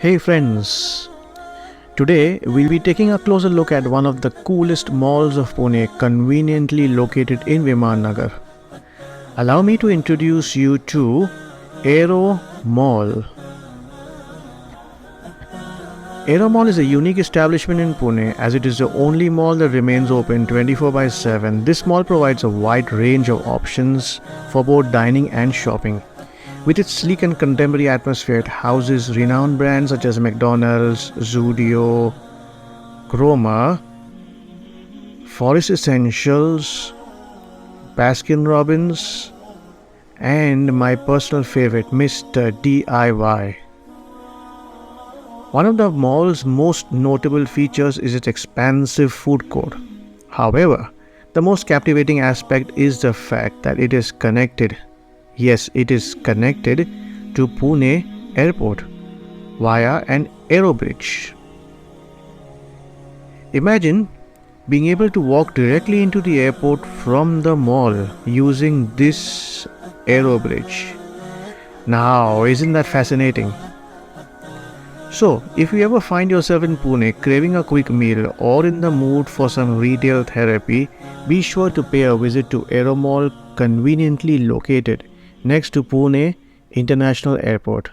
Hey friends, today we'll be taking a closer look at one of the coolest malls of Pune, conveniently located in Viman. Allow me to introduce you to Aero Mall. Aero Mall is a unique establishment in Pune as it is the only mall that remains open 24/7. This mall provides a wide range of options for both dining and shopping. With its sleek and contemporary atmosphere, it houses renowned brands such as McDonald's, Zudio, Chroma, Forest Essentials, Baskin-Robbins, and my personal favorite, Mr. DIY. One of the mall's most notable features is its expansive food court. However, the most captivating aspect is the fact that it is connected. Yes, it is connected to Pune Airport via an aero bridge. Imagine being able to walk directly into the airport from the mall using this aero bridge. Now, isn't that fascinating? So, if you ever find yourself in Pune craving a quick meal or in the mood for some retail therapy, be sure to pay a visit to Aero Mall, conveniently located next to Pune International Airport.